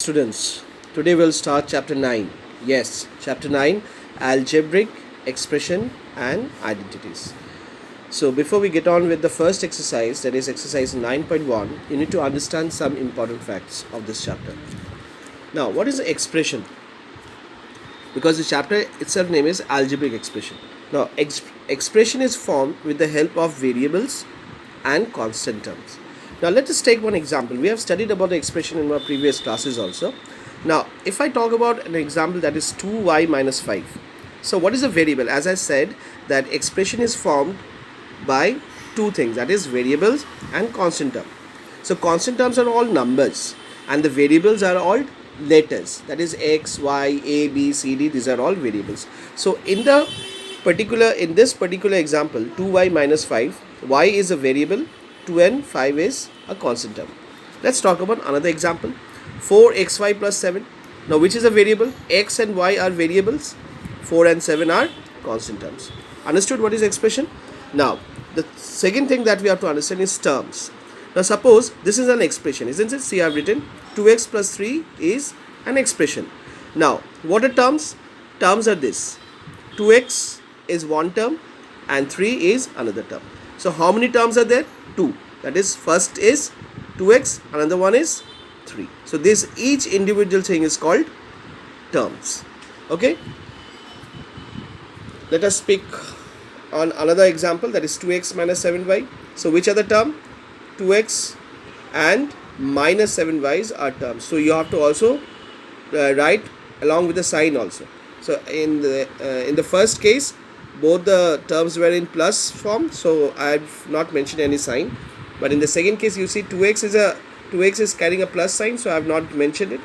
students. Today we'll start chapter 9. Yes, chapter 9, algebraic expression and identities. So before we get on with the first exercise, that is exercise 9.1, you need to understand some important facts of this chapter. Now, what is the expression? Because the chapter itself name is algebraic expression. Now, expression is formed with the help of variables and constant terms. Now let us take one example. We have studied about the expression in our previous classes also. Now if I talk about an example, that is 2y minus 5. So what is a variable? As I said, that expression is formed by two things, that is variables and constant term. So constant terms are all numbers and the variables are all letters, that is x, y, a, b, c, d. These are all variables. So in this particular example, 2y minus 5, y is a variable, 2 and 5 is a constant term. Let's talk about another example, 4xy plus 7. Now which is a variable? X and y are variables, 4 and 7 are constant terms. Understood what is expression? Now the second thing that we have to understand is terms. Now suppose this is an expression, isn't it? See, I have written 2x plus 3 is an expression. Now what are terms? Terms are this: 2x is one term and 3 is another term. So how many terms are there? 2. That is, first is 2x, another one is 3. So this each individual thing is called terms. Okay. Let us speak on another example, that is 2x minus 7y. So which are the term? 2x and minus 7y's are terms. So you have to also write along with the sign also. So in the first case, both the terms were in plus form, so I have not mentioned any sign. But in the second case, you see 2x is carrying a plus sign, so I have not mentioned it.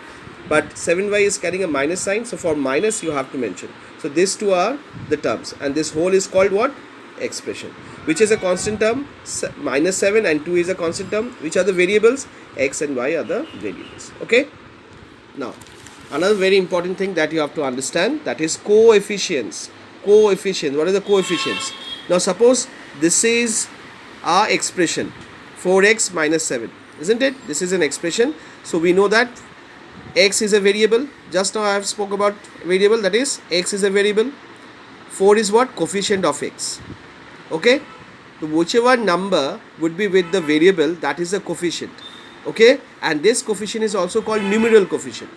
But 7y is carrying a minus sign, so for minus you have to mention. So these two are the terms, and this whole is called what? Expression. Which is a constant term? Minus 7 and 2 is a constant term. Which are the variables? X and y are the variables. Okay. Now another very important thing that you have to understand, that is coefficients. Coefficients. What are the coefficients? Now suppose this is our expression 4x minus 7, isn't it? This is an expression. So we know that x is a variable. Just now I have spoke about variable, that is x is a variable. 4 is what? Coefficient of x. Okay. So whichever number would be with the variable, that is the coefficient. Okay. And this coefficient is also called numeral coefficient.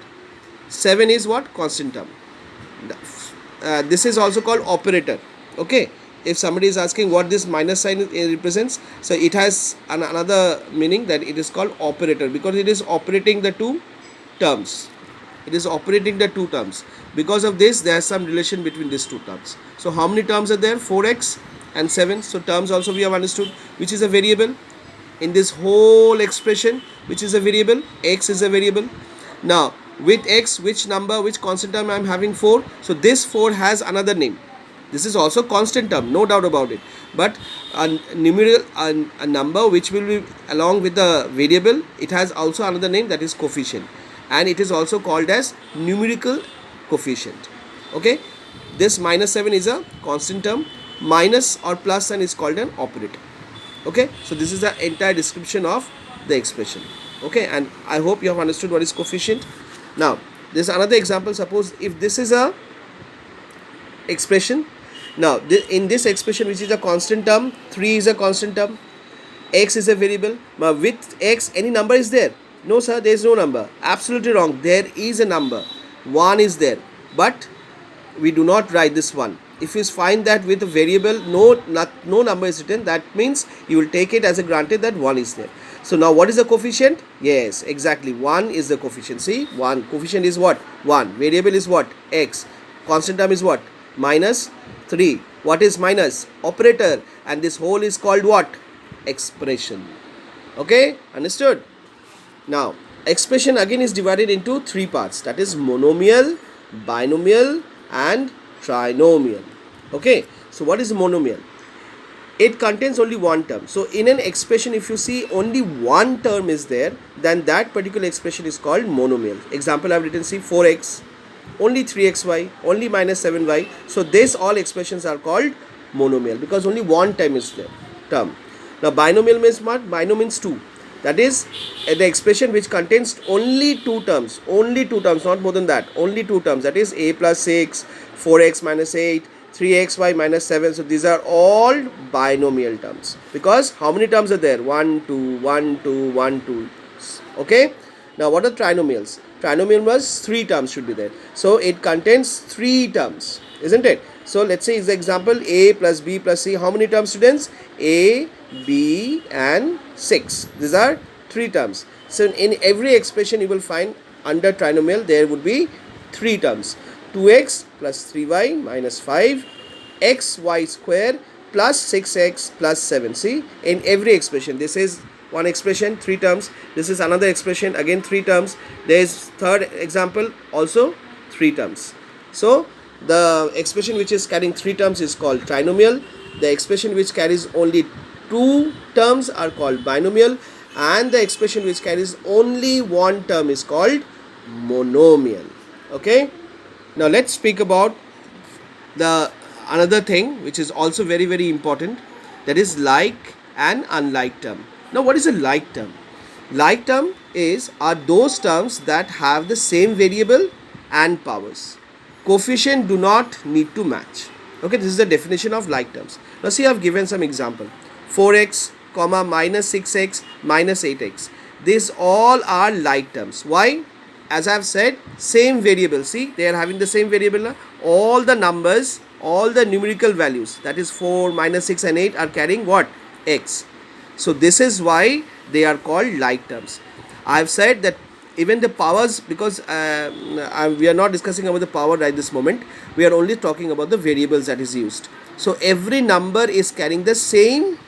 7 is what? Constant term. This is also called operator. Okay. If somebody is asking what this minus sign represents, so it has another meaning, that it is called operator, because it is operating the two terms. It is operating the two terms. Because of this, there is some relation between these two terms. So how many terms are there? 4x and 7. So terms also we have understood. Which is a variable in this whole expression? Which is a variable? X is a variable. Now with x, which number, which constant term I am having? 4. So this 4 has another name. This is also constant term, no doubt about it. But a number which will be along with the variable, it has also another name, that is coefficient. And it is also called as numerical coefficient. Okay. This minus 7 is a constant term. Minus or plus sign is called an operator. Okay. So this is the entire description of the expression. Okay. And I hope you have understood what is coefficient. Now, there is another example. Suppose if this is a expression. Now, in this expression, which is a constant term, 3 is a constant term, x is a variable. Now, with x, any number is there? No, sir, there is no number. Absolutely wrong. There is a number. 1 is there. But we do not write this 1. If you find that with a variable, no number is written, that means you will take it as a granted that 1 is there. So now what is the coefficient? Yes, exactly. 1 is the coefficient. See, 1. Coefficient is what? 1. Variable is what? X. Constant term is what? Minus 3. What is minus? Operator. And this whole is called what? Expression. Okay, understood? Now expression again is divided into 3 parts, that is monomial, binomial and trinomial. Okay, so what is monomial? It contains only one term. So in an expression, if you see only one term is there, then that particular expression is called monomial. Example I have written, see, 4x, only 3xy, only minus 7y. So this all expressions are called monomial because only one term is there. Now binomial means what? Binomial means 2. That is the expression which contains only two terms, not more than that, only two terms, that is a plus 6, 4x minus 8, 3xy minus 7. So these are all binomial terms, because how many terms are there? 1 2 1 2 1 2. Okay, now what are trinomials? Trinomial was 3 terms should be there, so it contains 3 terms, isn't it? So let's say is the example a plus b plus c. How many terms, students? A, b and 6. These are 3 terms. So in every expression you will find under trinomial there would be 3 terms. 2x plus 3y minus 5, xy square plus 6x plus 7. See, in every expression, this is one expression, 3 terms. This is another expression, again 3 terms. There is third example, also 3 terms. So the expression which is carrying 3 terms is called trinomial. The expression which carries only 2 terms are called binomial, and the expression which carries only 1 term is called monomial. Okay, now let's speak about the another thing which is also very important, that is like and unlike term. Now what is a like term? Like term are those terms that have the same variable and powers. Coefficient do not need to match. Okay, this is the definition of like terms. Now see, I have given some example. 4x comma minus 6x minus 8x. These all are like terms. Why? As I have said, same variable. See, they are having the same variable. All the numbers, all the numerical values, that is 4, minus 6 and 8 are carrying what? X. So this is why they are called like terms. I have said that even the powers, because we are not discussing about the power right this moment, we are only talking about the variables that is used. So every number is carrying the same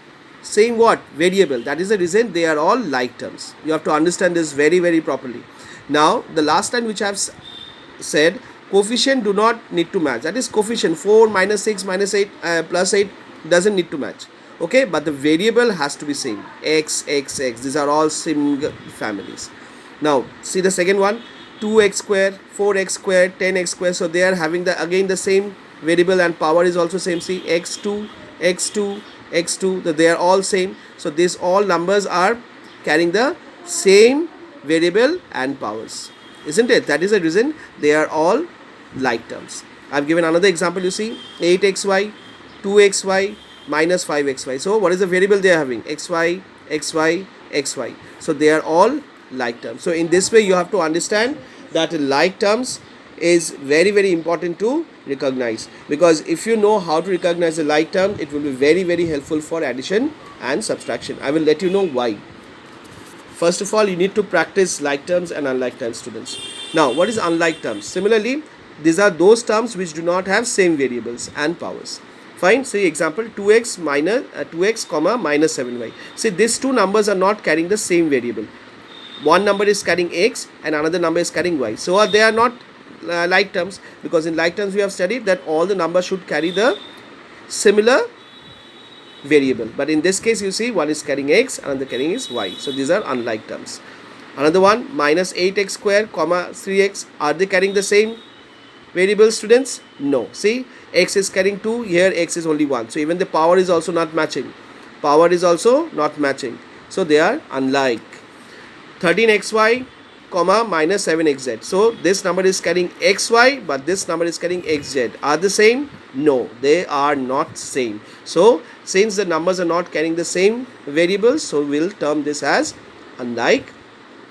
what? Variable. That is the reason they are all like terms. You have to understand this very properly. Now the last line which I have said, coefficient do not need to match. That is coefficient 4 minus 6 minus 8 plus 8 doesn't need to match. Okay, but the variable has to be same. X, x, x. These are all single families. Now see the second one, 2x square, 4x square, 10x square. So they are having the again the same variable and power is also same. See, x2, x2, x2. They are all same. So these all numbers are carrying the same variable and powers, isn't it? That is the reason they are all like terms. I've given another example. You see, 8xy, 2xy minus 5xy. So what is the variable they are having? Xy, xy, xy. So they are all like terms. So in this way you have to understand that like terms is very important to recognize, because if you know how to recognize a like term, it will be very helpful for addition and subtraction. I will let you know why. First of all, you need to practice like terms and unlike terms, students. Now what is unlike terms? Similarly, these are those terms which do not have same variables and powers. Fine. See example, 2x minus 2x comma minus 7y. See, these two numbers are not carrying the same variable. One number is carrying x and another number is carrying y. So they are not like terms, because in like terms we have studied that all the numbers should carry the similar variable. But in this case you see, one is carrying x, another carrying is y. So these are unlike terms. Another one, minus 8x square comma 3x. Are they carrying the same variable, students? No. See, x is carrying 2, here x is only 1. So even the power is also not matching. Power is also not matching. So they are unlike. 13xy comma minus 7xz. So this number is carrying xy, but this number is carrying xz. Are they same? No, they are not same. So since the numbers are not carrying the same variables, so we'll term this as unlike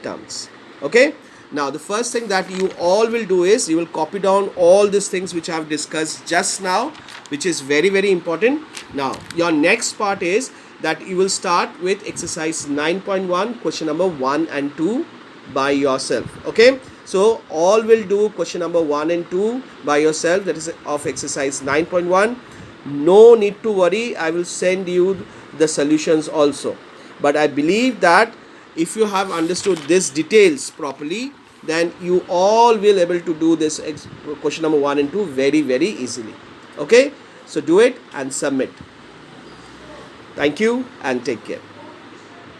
terms. Okay. Now the first thing that you all will do is you will copy down all these things which I have discussed just now, which is very important. Now your next part is that you will start with exercise 9.1 question number 1 and 2 by yourself. Okay, so all will do question number 1 and 2 by yourself, that is of exercise 9.1. No need to worry, I will send you the solutions also. But I believe that if you have understood these details properly, then you all will able to do this question number 1 and 2 very easily. Okay, so do it and submit. Thank you and take care.